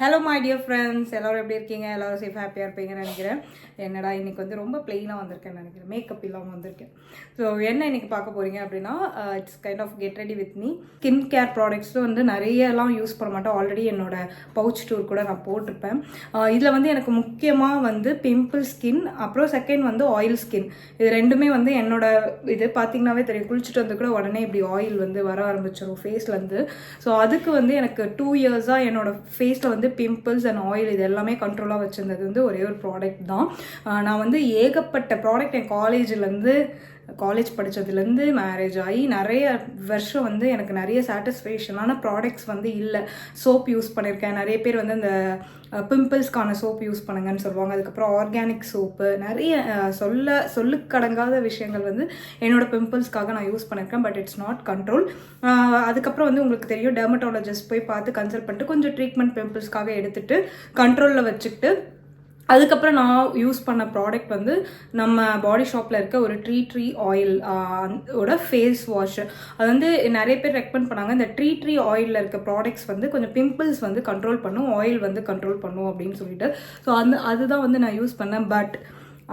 Hello my dear friends, எல்லோரும் எப்படி இருக்கீங்க? எல்லோரும் சேஃப் ஹாப்பியாக இருப்பீங்கன்னு நினைக்கிறேன். என்னடா இன்றைக்கி வந்து ரொம்ப ப்ளெயினாக வந்திருக்கேன்னு நினைக்கிறேன், மேக்கப் இல்லாமல் வந்திருக்கேன். ஸோ என்ன இன்றைக்கி பார்க்க போகிறீங்க அப்படின்னா, it's kind of get ready with me. Skin care ப்ராடக்ட்ஸும் வந்து நிறையலாம் யூஸ் பண்ண மாட்டேன். ஆல்ரெடி என்னோட பவுச் டூர் கூட நான் போட்டிருப்பேன். இதில் வந்து எனக்கு முக்கியமாக வந்து பிம்பிள் ஸ்கின், அப்புறம் செகண்ட் வந்து ஆயில் ஸ்கின். இது ரெண்டுமே வந்து என்னோட இது பார்த்தீங்கன்னாவே தெரியும். குளிச்சுட்டு வந்து கூட உடனே இப்படி ஆயில் வந்து வர ஆரம்பிச்சிடும் ஃபேஸ்லேருந்து. ஸோ அதுக்கு வந்து எனக்கு 2 இயர்ஸாக என்னோட ஃபேஸில் வந்து பிம்பிள்ஸ் அண்ட் ஆயில் இது எல்லாமே கண்ட்ரோலாக வச்சுருந்தது வந்து ஒரே ஒரு ப்ராடக்ட் தான். நான் வந்து ஏகப்பட்ட ப்ராடக்ட் என் காலேஜ் படித்ததுலேருந்து மேரேஜ் ஆகி நிறைய வருஷம் வந்து எனக்கு நிறைய சாட்டிஸ்ஃபேக்ஷனான ப்ராடக்ட்ஸ் வந்து இல்லை. சோப் யூஸ் பண்ணியிருக்கேன். நிறைய பேர் வந்து அந்த பிம்பிள்ஸ்க்கான சோப் யூஸ் பண்ணுங்கன்னு சொல்லுவாங்க. அதுக்கப்புறம் ஆர்கானிக் சோப்பு, நிறைய சொல்லுக்கடங்காத விஷயங்கள் வந்து என்னோட பிம்பிள்ஸ்க்காக நான் யூஸ் பண்ணியிருக்கேன். But it's not control. அதுக்கப்புறம் வந்து உங்களுக்கு தெரியும், டெர்மட்டாலஜிஸ்ட் போய் பார்த்து கன்சல்ட் பண்ணிட்டு கொஞ்சம் ட்ரீட்மெண்ட் பிம்பிள்ஸ்க்காக எடுத்துகிட்டு கண்ட்ரோலில் வச்சுக்கிட்டு அதுக்கப்புறம் நான் யூஸ் பண்ண ப்ராடக்ட் வந்து நம்ம பாடி ஷாப்பில் இருக்க ஒரு ட்ரீ ஆயில் ஓட ஃபேஸ் வாஷ். அது வந்து நிறைய பேர் ரெக்கமெண்ட் பண்ணாங்க. இந்த ட்ரீ ஆயிலில் இருக்க ப்ராடக்ட்ஸ் வந்து கொஞ்சம் பிம்பிள்ஸ் வந்து கண்ட்ரோல் பண்ணும், ஆயில் வந்து கண்ட்ரோல் பண்ணும் அப்படின்னு சொல்லிட்டு. ஸோ அதுதான் வந்து நான் யூஸ் பண்ணேன். பட்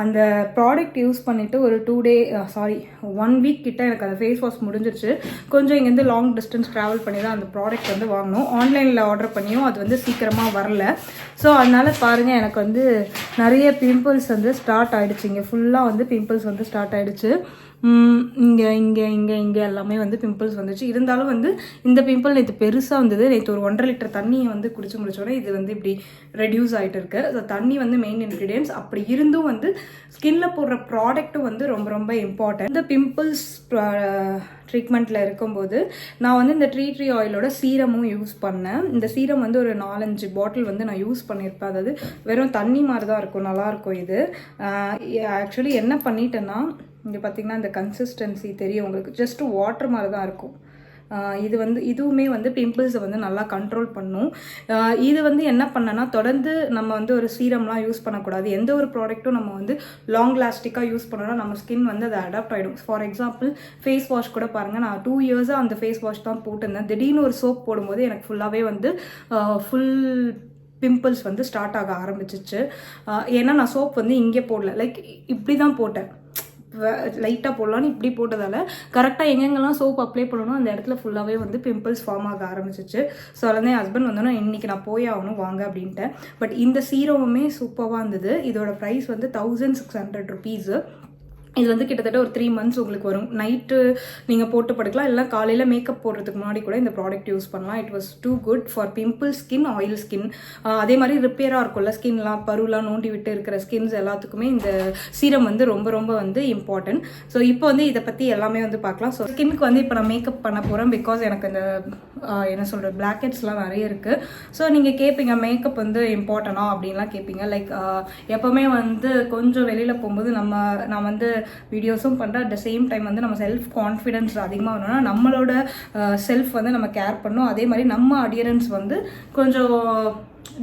அந்த ப்ராடக்ட் யூஸ் பண்ணிவிட்டு ஒரு 1 வீக் கிட்ட எனக்கு அந்த ஃபேஸ் வாஷ் முடிஞ்சிருச்சு. கொஞ்சம் இங்கேருந்து லாங் டிஸ்டன்ஸ் ட்ராவல் பண்ணி தான் அந்த ப்ராடக்ட் வந்து வாங்கணும். ஆன்லைனில் ஆர்டர் பண்ணியும் அது வந்து சீக்கிரமாக வரல. ஸோ அதனால் பாருங்கள், எனக்கு வந்து நிறைய பிம்பிள்ஸ் வந்து ஸ்டார்ட் ஆகிடுச்சு. இங்கே ஃபுல்லாக வந்து பிம்பிள்ஸ் வந்து ஸ்டார்ட் ஆகிடுச்சு. இங்கே எல்லாமே வந்து பிம்பிள்ஸ் வந்துச்சு. இருந்தாலும் வந்து இந்த பிம்பிள் நேற்று பெருசாக வந்தது. நேற்று ஒரு 1.5 லிட்டர் தண்ணியை வந்து குடிச்சு முடிச்சோடனே இது வந்து இப்படி ரெடியூஸ் ஆகிட்டு இருக்கு. ஸோ தண்ணி வந்து மெயின் இன்க்ரீடியன்ஸ். அப்படி இருந்தும் வந்து ஸ்கின்ல போடுற ப்ராடக்ட்டும் வந்து ரொம்ப ரொம்ப இம்பார்ட்டன்ட். இந்த பிம்பிள்ஸ் ட்ரீட்மெண்ட்டில் இருக்கும்போது நான் வந்து இந்த ட்ரீ ஆயிலோட சீரமும் யூஸ் பண்ணேன். இந்த சீரம் வந்து ஒரு 4-5 பாட்டில் வந்து நான் யூஸ் பண்ணியிருப்பேன். அதாவது வெறும் தண்ணி மாதிரி தான் இருக்கும், நல்லாயிருக்கும். இது ஆக்சுவலி என்ன பண்ணிட்டேன்னா, இங்கே பார்த்தீங்கன்னா இந்த கன்சிஸ்டன்சி தெரியும் உங்களுக்கு, ஜஸ்ட் வாட்டர் மாதிரி தான் இருக்கும். இதுவுமே வந்து பிம்பிள்ஸை வந்து நல்லா கண்ட்ரோல் பண்ணும். இது வந்து என்ன பண்ணனா, தொடர்ந்து நம்ம வந்து ஒரு சீரம்லாம் யூஸ் பண்ணக்கூடாது. எந்த ஒரு ப்ராடக்ட்டும் நம்ம வந்து லாங் லாஸ்டிக்காக யூஸ் பண்ணோன்னா நம்ம ஸ்கின் வந்து அதை அடாப்ட் ஆகிடும். ஃபார் எக்ஸாம்பிள் ஃபேஸ் வாஷ் கூட பாருங்கள், நான் 2 இயர்ஸாக அந்த ஃபேஸ் வாஷ் தான் போட்டிருந்தேன். திடீர்னு ஒரு சோப் போடும்போது எனக்கு ஃபுல்லாகவே வந்து ஃபுல் பிம்பிள்ஸ் வந்து ஸ்டார்ட் ஆக ஆரம்பிச்சிச்சு. ஏன்னா நான் சோப் வந்து இங்கே போடல, லைக் இப்படி தான் போட்டேன். லைட்டாக போடலான்னு இப்படி போட்டதால் கரெக்டாக எங்கெங்கெல்லாம் சோப் அப்ளை பண்ணணும் அந்த இடத்துல ஃபுல்லாகவே வந்து பிம்பிள்ஸ் ஃபார்ம் ஆக ஆரம்பிச்சிச்சு. ஸோ அதுலேருந்து என் ஹஸ்பண்ட் வந்தோன்னா இன்றைக்கி நான் போய் ஆகணும் வாங்க அப்படின்ட்டேன். பட் இந்த சீரமுமே சூப்பராக இருந்தது. இதோட ப்ரைஸ் வந்து 1600 rupees. இது வந்து கிட்டத்தட்ட ஒரு 3 months உங்களுக்கு வரும். நைட்டு நீங்கள் போட்டு படுக்கலாம், இல்லை காலையில் மேக்கப் போடுறதுக்கு முன்னாடி கூட இந்த ப்ராடக்ட் யூஸ் பண்ணலாம். It was too good for pimple skin, oil skin. அதே மாதிரி ரிப்பேராக இருக்கும்ல ஸ்கின்லாம், பருலாம் நோண்டி விட்டு இருக்கிற ஸ்கின்ஸ் எல்லாத்துக்குமே இந்த சீரம் வந்து ரொம்ப ரொம்ப வந்து இம்பார்ட்டன்ட். ஸோ இப்போ வந்து இதை பற்றி எல்லாமே வந்து பார்க்கலாம். ஸோ ஸ்கின்னுக்கு வந்து இப்போ நான் மேக்கப் பண்ண போகிறேன். பிகாஸ் எனக்கு இந்த என்ன சொல்கிற பிளாக் ஹெட்ஸ்லாம் நிறைய இருக்குது. ஸோ நீங்கள் கேட்பீங்க மேக்கப் வந்து இம்பார்ட்டனா அப்படின்லாம் கேட்பீங்க. லைக் எப்போவுமே வந்து கொஞ்சம் வெளியில் போகும்போது நான் வந்து வீடியோஸும் பண்ணுறேன். அட் த சேம் டைம் வந்து நம்ம செல்ஃப் கான்ஃபிடென்ஸ் அதிகமாக வேணும்னா நம்மளோட செல்ஃப் வந்து நம்ம கேர் பண்ணணும். அதே மாதிரி நம்ம அடியரன்ஸ் வந்து கொஞ்சம்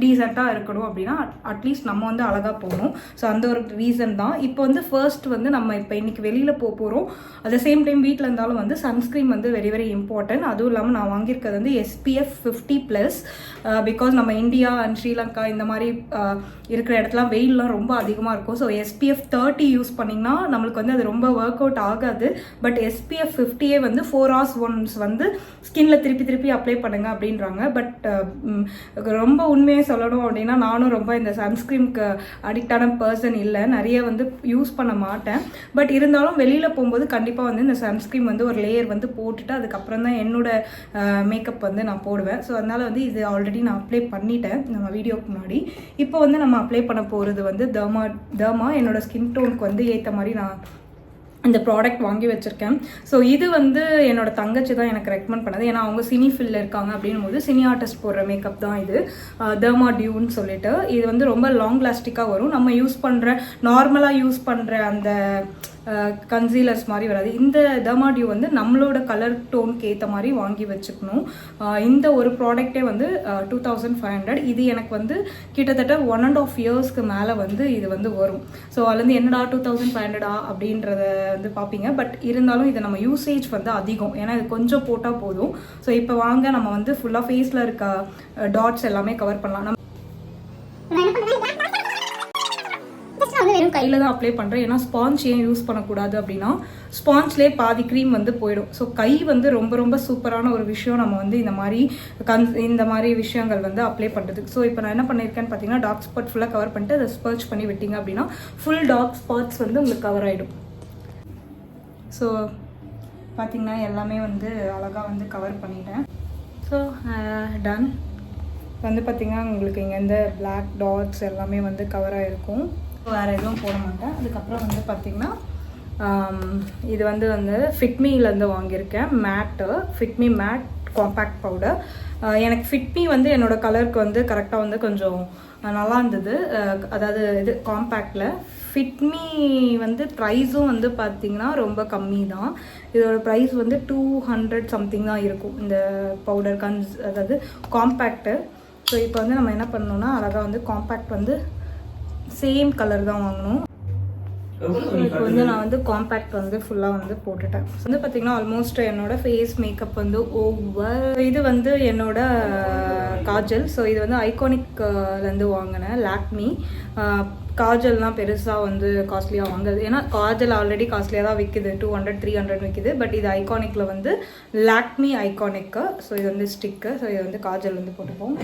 டீசெண்டாக இருக்கணும். அப்படின்னா அட்லீஸ்ட் நம்ம வந்து அழகாக போகணும். ஸோ அந்த ஒரு ரீசன் தான். இப்போ வந்து ஃபர்ஸ்ட் வந்து நம்ம இப்போ இன்றைக்கி வெளியில் போகிறோம். அட் த சேம் டைம் வீட்டில் இருந்தாலும் வந்து சன்ஸ்க்ரீன் வந்து வெரி வெரி இம்பார்ட்டன்ட். அதுவும் இல்லாமல் நான் வாங்கியிருக்கிறது வந்து SPF 50+. பிகாஸ் நம்ம இந்தியா அண்ட் ஸ்ரீலங்கா இந்த மாதிரி இருக்கிற இடத்துலாம் வெயிலெலாம் ரொம்ப அதிகமாக இருக்கும். ஸோ SPF 30 யூஸ் பண்ணிங்கன்னா நம்மளுக்கு வந்து அது ரொம்ப ஒர்க் அவுட் ஆகாது. பட் SPF 50 வந்து 4 hours ஒன்ஸ் வந்து ஸ்கின்ல திருப்பி அப்ளை பண்ணுங்க அப்படின்றாங்க. பட் ரொம்ப உண்மையாக சொல்லணும் அப்படின்னா நானும் ரொம்ப இந்த சன்ஸ்க்ரீனுக்கு அடிக்டான பர்சன் இல்லை. நிறைய வந்து யூஸ் பண்ண மாட்டேன். பட் இருந்தாலும் வெளியில் போகும்போது கண்டிப்பாக வந்து இந்த சன்ஸ்க்ரீன் வந்து ஒரு லேயர் வந்து போட்டுட்டு அதுக்கப்புறம் தான் என்னோட மேக்கப் வந்து நான் போடுவேன். ஸோ அதனால் வந்து இது ஆல்ரெடி நான் அப்ளை பண்ணிட்டேன் நம்ம வீடியோக்கு முன்னாடி. இப்போ வந்து நம்ம அப்ளை பண்ண போகிறது வந்து டர்மா என்னோட ஸ்கின் டோனுக்கு வந்து ஏற்ற மாதிரி நான் இந்த ப்ராடக்ட் வாங்கி வச்சுருக்கேன். ஸோ இது வந்து என்னோட தங்கச்சி தான் எனக்கு ரெக்கமெண்ட் பண்ணது. ஏன்னா அவங்க சினி ஃபீல்டில் இருக்காங்க அப்படின்னும் போது சினி ஆர்டிஸ்ட் போடுற மேக்கப் தான் இது, டர்மா டியூன்னு சொல்லிட்டு. இது வந்து ரொம்ப லாங் லாஸ்டிக்காக வரும். நம்ம நார்மலாக யூஸ் பண்ணுற அந்த கன்சீலர்ஸ் மாதிரி வராது. இந்த டர்மாடியூ வந்து நம்மளோட கலர் டோனுக்கு ஏற்ற மாதிரி வாங்கி வச்சுக்கணும். இந்த ஒரு ப்ராடக்டே வந்து 2500. இது எனக்கு வந்து கிட்டத்தட்ட 1.5 yearsக்கு மேலே வந்து இது வந்து வரும். ஸோ அதுலேருந்து என்னடா 2500 அப்படின்றத வந்து பார்ப்பீங்க. பட் இருந்தாலும் இது நம்ம யூசேஜ் வந்து அதிகம், ஏன்னா இது கொஞ்சம் போட்டால் போதும். ஸோ இப்போ வாங்க நம்ம வந்து ஃபுல்லாக ஃபேஸில் இருக்க டாட்ஸ் எல்லாமே கவர் பண்ணலாம். கையில் தான் அப்ளை பண்ணுறேன். ஏன்னா ஸ்பாஞ்ச் ஏன் யூஸ் பண்ணக்கூடாது அப்படின்னா ஸ்பாஞ்ச்லேயே பாதி க்ரீம் வந்து போயிடும். ஸோ கை வந்து ரொம்ப ரொம்ப சூப்பரான ஒரு விஷயம் நம்ம வந்து இந்த மாதிரி விஷயங்கள் வந்து அப்ளை பண்ணுறதுக்கு. ஸோ இப்போ நான் என்ன பண்ணியிருக்கேன்னு பார்த்தீங்கன்னா டார்க் ஸ்பாட் ஃபுல்லாக கவர் பண்ணிட்டு அதை ஸ்பர்ச் பண்ணி விட்டீங்க அப்படின்னா ஃபுல் டார்க் ஸ்பாட்ஸ் வந்து உங்களுக்கு கவர் ஆகிடும். ஸோ பார்த்திங்கன்னா எல்லாமே வந்து அழகாக வந்து கவர் பண்ணிட்டேன். So done. வந்து பார்த்திங்கன்னா உங்களுக்கு இங்கே இந்த பிளாக் டாட்ஸ் எல்லாமே வந்து கவர் ஆகிருக்கும். வேறு எதுவும் போட மாட்டேன். அதுக்கப்புறம் வந்து பார்த்திங்கன்னா இது வந்து ஃபிட்மிலேருந்து வாங்கியிருக்கேன் ஃபிட்மி மேட் காம்பேக்ட் பவுடர். எனக்கு ஃபிட்மி வந்து என்னோடய கலருக்கு வந்து கரெக்டாக வந்து கொஞ்சம் நல்லா இருந்தது. அதாவது இது காம்பேக்டில் ஃபிட்மி வந்து ப்ரைஸும் வந்து பார்த்திங்கன்னா ரொம்ப கம்மி தான். இதோட ப்ரைஸ் வந்து 200 சம்திங் தான் இருக்கும் இந்த பவுடர் அதாவது காம்பேக்டு. ஸோ இப்போ வந்து நம்ம என்ன பண்ணணும்னா அழகாக வந்து காம்பேக்ட் வந்து சேம் கலர் தான் வாங்கணும். இப்போ வந்து நான் வந்து காம்பேக்ட் வந்து ஃபுல்லாக வந்து போட்டுட்டேன். வந்து பார்த்திங்கன்னா ஆல்மோஸ்ட் என்னோடய ஃபேஸ் மேக்கப் வந்து ஓவர். இது வந்து என்னோட காஜல். ஸோ இது வந்து ஐகானிக்லேருந்து வாங்கினேன் லாக்மி. காஜல்லாம் பெருசாக வந்து காஸ்ட்லியாக வாங்குது. ஏன்னா காஜல் ஆல்ரெடி காஸ்ட்லியாக தான் விற்கிது, 200-300 விற்கிது. பட் இது ஐகானிக்கில் வந்து லாக்மி ஐகானிக்கு. ஸோ இது வந்து ஸ்டிக்கு. ஸோ இது வந்து காஜல் வந்து போட்டுப்போம்.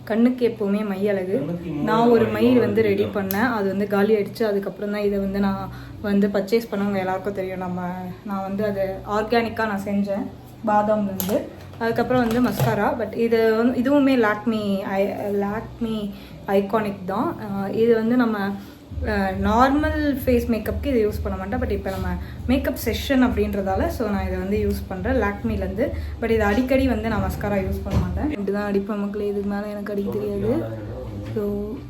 கண்ணுக்கு எப்போவுமே மை அழகு. நான் ஒரு மை வந்து ரெடி பண்ணேன், அது வந்து காலி ஆகிடுச்சு. அதுக்கப்புறம் தான் இதை வந்து நான் வந்து பர்ச்சேஸ் பண்ணவங்க எல்லாருக்கும் தெரியும். நான் வந்து அது ஆர்கானிக்காக நான் செஞ்சேன் பாதாம்லேருந்து. அதுக்கப்புறம் வந்து மஸ்காரா. பட் இதுவுமே லாக்மி ஐகானிக் தான். இது வந்து நம்ம நார்மல் ஃபேஸ் மேக்கப்புக்கு இதை யூஸ் பண்ண மாட்டேன். பட் இப்போ நம்ம மேக்கப் செஷன் அப்படின்றதால ஸோ நான் இதை வந்து யூஸ் பண்ணுறேன் லாக்மிலேருந்து. பட் இது அடிக்கடி வந்து நான் மஸ்காரா யூஸ் பண்ண மாட்டேன். இப்படி தான் அடிப்பேன் மக்களே. இதுக்கு மேலே எனக்கு அடிக்க தெரியாது. ஸோ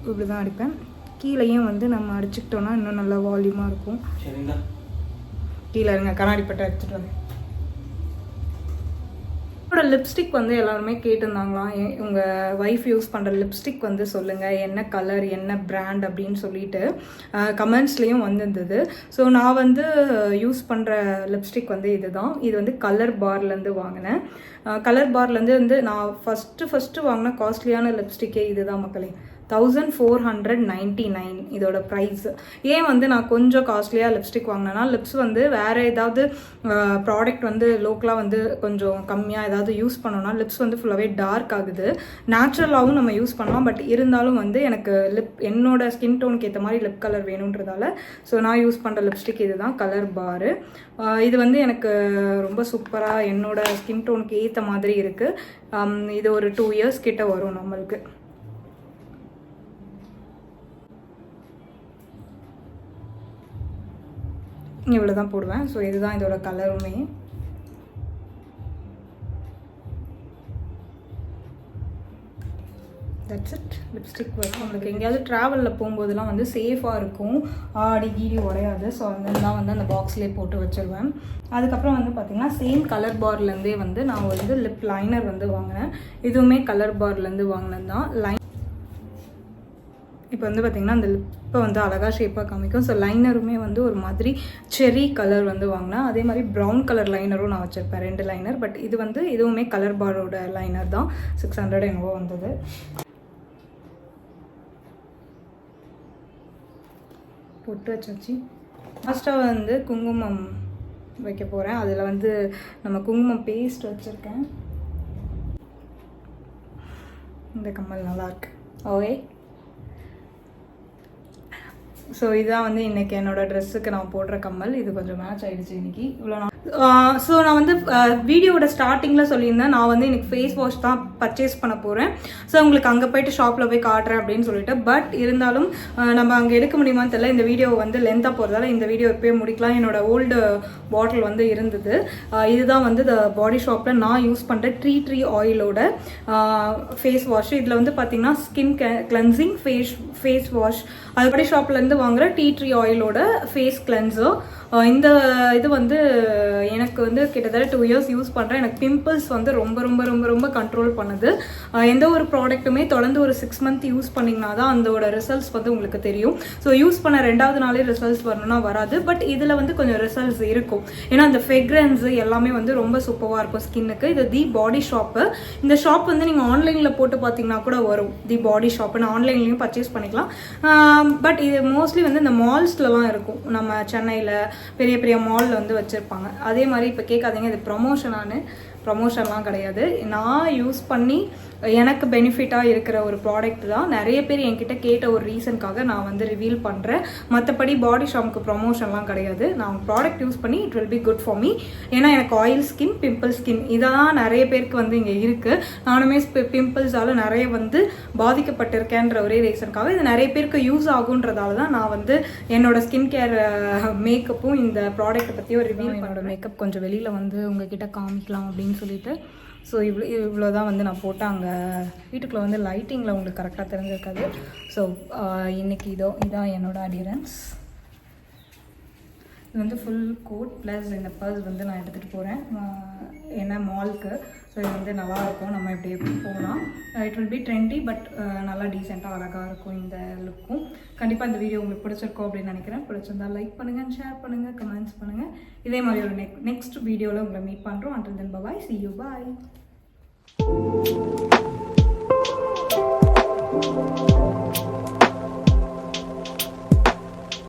இப்படி தான் அடிப்பேன். கீழேயும் வந்து நம்ம அடிச்சுக்கிட்டோன்னா இன்னும் நல்லா வால்யூமாக இருக்கும். கீழே இருங்க கண்ணாடி பட்டை எடுத்துகிட்டு வந்து. என்னோட லிப்ஸ்டிக் வந்து எல்லாருமே கேட்டிருந்தாங்களாம், உங்கள் ஒய்ஃப் யூஸ் பண்ணுற லிப்ஸ்டிக் வந்து சொல்லுங்கள், என்ன கலர் என்ன பிராண்ட் அப்படின்னு சொல்லிட்டு கமெண்ட்ஸ்லேயும் வந்திருந்தது. ஸோ நான் வந்து யூஸ் பண்ணுற லிப்ஸ்டிக் வந்து இது வந்து கலர் பார்லேருந்து வாங்கினேன். கலர் பார்லேருந்து வந்து நான் ஃபஸ்ட்டு வாங்கின காஸ்ட்லியான லிப்ஸ்டிக்கே இது தான் மக்களே. 1499 இதோட ப்ரைஸ். ஏன் வந்து நான் கொஞ்சம் காஸ்ட்லியாக லிப்ஸ்டிக் வாங்கினேன்னா லிப்ஸ் வந்து வேறு ஏதாவது ப்ராடக்ட் வந்து லோக்கலாக வந்து கொஞ்சம் கம்மியாக ஏதாவது யூஸ் பண்ணோன்னா லிப்ஸ் வந்து ஃபுல்லாகவே டார்க் ஆகுது. நேச்சுரலாகவும் நம்ம யூஸ் பண்ணலாம். பட் இருந்தாலும் வந்து எனக்கு என்னோட ஸ்கின் டோனுக்கு ஏற்ற மாதிரி லிப் கலர் வேணுன்றதால ஸோ நான் யூஸ் பண்ணுற லிப்ஸ்டிக் இது தான் கலர் பாரு. இது வந்து எனக்கு ரொம்ப சூப்பராக என்னோட ஸ்கின் டோனுக்கு ஏற்ற மாதிரி இருக்குது. இது ஒரு 2 years கிட்ட வரும் நம்மளுக்கு. இவ்வளோ தான் போடுவேன். ஸோ இதுதான் இதோட கலருமே. That's it. லிப்ஸ்டிக் வந்து நம்மளுக்கு எங்கேயாவது ட்ராவலில் போகும்போதெல்லாம் வந்து சேஃபாக இருக்கும், ஆடி கீடி உடையாது. ஸோ அதெல்லாம் வந்து அந்த பாக்ஸ்லேயே போட்டு வச்சுருவேன். அதுக்கப்புறம் வந்து பார்த்திங்கன்னா சேம் கலர் பார்லேருந்தே வந்து நான் வந்து லிப் லைனர் வந்து வாங்கினேன். இதுவுமே கலர் பார்லேருந்து வாங்கினது தான். இப்போ வந்து பார்த்திங்கன்னா அந்த லிப்பை வந்து அழகாக ஷேப்பாக காமிக்கும். ஸோ லைனருமே வந்து ஒரு மாதிரி செரி கலர் வந்து வாங்கினேன். அதே மாதிரி ப்ரௌன் கலர் லைனரும் நான் வச்சுருப்பேன், 2 லைனர். பட் இதுவுமே கலர் பாரோட லைனர் தான். 600 என்னவோ வந்தது. பொட்டு வச்சாச்சு. லாஸ்ட்டாக வந்து குங்குமம் வைக்க போகிறேன். அதில் வந்து நம்ம குங்குமம் பேஸ்ட் வச்சுருக்கேன். இந்த கம்மல் நல்லாயிருக்கு. ஓகே. ஸோ இதுதான் வந்து இன்றைக்கி என்னோடய ட்ரெஸ்ஸுக்கு நான் போடுற கம்மல். இது கொஞ்சம் மேட்ச் ஆகிடுச்சு இன்றைக்கி. இவ்வளோ ஸோ நான் வந்து வீடியோட ஸ்டார்டிங்கில் சொல்லியிருந்தேன் நான் வந்து எனக்கு ஃபேஸ் வாஷ் தான் பர்ச்சேஸ் பண்ண போகிறேன். ஸோ உங்களுக்கு அங்கே போய்ட்டு ஷாப்பில் போய் காட்டுறேன் அப்படின்னு சொல்லிட்டு. பட் இருந்தாலும் நம்ம அங்கே எடுக்க முடியுமான்னு தெரியல. இந்த வீடியோ வந்து லென்த்தாக போகிறதால இந்த வீடியோ எப்போயே முடிக்கலாம். என்னோடய ஓல்டு பாட்டில் வந்து இருந்தது. இதுதான் வந்து இந்த பாடி ஷாப்பில் நான் யூஸ் பண்ணுற ட்ரீ ஆயிலோட ஃபேஸ் வாஷ். இதில் வந்து பார்த்திங்கன்னா ஸ்கின் கிளென்சிங் ஃபேஸ் வாஷ். அது பாடி ஷாப்லேருந்து வாங்குகிற ட்ரீ ஆயிலோட ஃபேஸ் கிளென்சர். இந்த இது வந்து எனக்கு வந்து கிட்டத்தட்ட 2 இயர்ஸ் யூஸ் பண்ணுறேன். எனக்கு பிம்பிள்ஸ் வந்து ரொம்ப ரொம்ப ரொம்ப ரொம்ப கண்ட்ரோல் பண்ணுது. எந்த ஒரு ப்ராடக்ட்டுமே தொடர்ந்து ஒரு 6 மந்த் யூஸ் பண்ணிங்கன்னா தான் அதோட ரிசல்ட்ஸ் வந்து உங்களுக்கு தெரியும். ஸோ யூஸ் பண்ண 2வது நாளே ரிசல்ட்ஸ் வரணும்னா வராது. பட் இதில் வந்து கொஞ்சம் ரிசல்ட்ஸ் இருக்கும். ஏன்னா அந்த ஃப்ரெக்ரன்ஸ் எல்லாமே வந்து ரொம்ப சூப்பராக இருக்கும் ஸ்கின்னுக்கு. இது தி பாடி ஷாப்பு. இந்த ஷாப் வந்து நீங்கள் ஆன்லைனில் போட்டு பார்த்தீங்கன்னா கூட வரும், தி பாடி ஷாப்புன்னு. ஆன்லைன்லேயும் பர்ச்சேஸ் பண்ணிக்கலாம். பட் இது மோஸ்ட்லி வந்து இந்த மால்ஸ்லலாம் இருக்கும். நம்ம சென்னையில் பெரிய பெரிய மாலில் வந்து வச்சுருப்பாங்க. அதே மாதிரி இப்போ கேட்காதீங்க இது ப்ரமோஷன்லாம் கிடையாது. நான் யூஸ் பண்ணி எனக்கு பெனிஃபிட்டாக இருக்கிற ஒரு ப்ராடக்ட் தான். நிறைய பேர் என்கிட்ட கேட்ட ஒரு ரீசனுக்காக நான் வந்து ரிவீல் பண்ணுறேன். மற்றபடி பாடி ஷாம்புக்கு ப்ரமோஷன்லாம் கிடையாது. நான் ப்ராடக்ட் யூஸ் பண்ணி it will be good for me. ஏன்னா எனக்கு ஆயில் ஸ்கின், பிம்பிள் ஸ்கின் இதான் நிறைய பேருக்கு வந்து இங்கே இருக்குது. நானுமே பிம்பிள்ஸால் நிறைய வந்து பாதிக்கப்பட்டிருக்கேன்ற ஒரே ரீசனுக்காக இது நிறைய பேருக்கு யூஸ் ஆகுன்றதால தான் நான் வந்து என்னோட ஸ்கின் கேர் மேக்கப்பும் இந்த ப்ராடக்ட்டை பற்றி ஒரு ரிவ்யூ என்னோட மேக்கப் கொஞ்சம் வெளியில் வந்து உங்ககிட்ட காமிக்கலாம் அப்படின்னு சொல்லிட்டு. ஸோ இவ்வளோ தான் வந்து நான் போட்டேன். அங்கே வீட்டுக்குள்ளே வந்து லைட்டிங்கில் உங்களுக்கு கரெக்டாக தெரிஞ்சிருக்காது. ஸோ இன்றைக்கி இதான் என்னோடய அடியரன்ஸ். இது வந்து ஃபுல் கோட் ப்ளஸ் இந்த பர்ஸ் வந்து நான் எடுத்துகிட்டு போகிறேன் ஏன்னா மாலுக்கு. ஸோ இது வந்து நல்லாயிருக்கும். நம்ம இப்படி எப்படி போகலாம். It will be trendy but நல்லா டீசெண்டாக அழகாக இருக்கும் இந்த லுக்கும். கண்டிப்பாக இந்த வீடியோ உங்களுக்கு பிடிச்சிருக்கோம் அப்படின்னு நினைக்கிறேன். பிடிச்சிருந்தா லைக் பண்ணுங்கள், ஷேர் பண்ணுங்கள், கமெண்ட்ஸ் பண்ணுங்கள். இதே மாதிரி ஒரு நெக்ஸ்ட் வீடியோவில் உங்களை மீட் பண்ணுறோம். until then bye bye, see you, bye.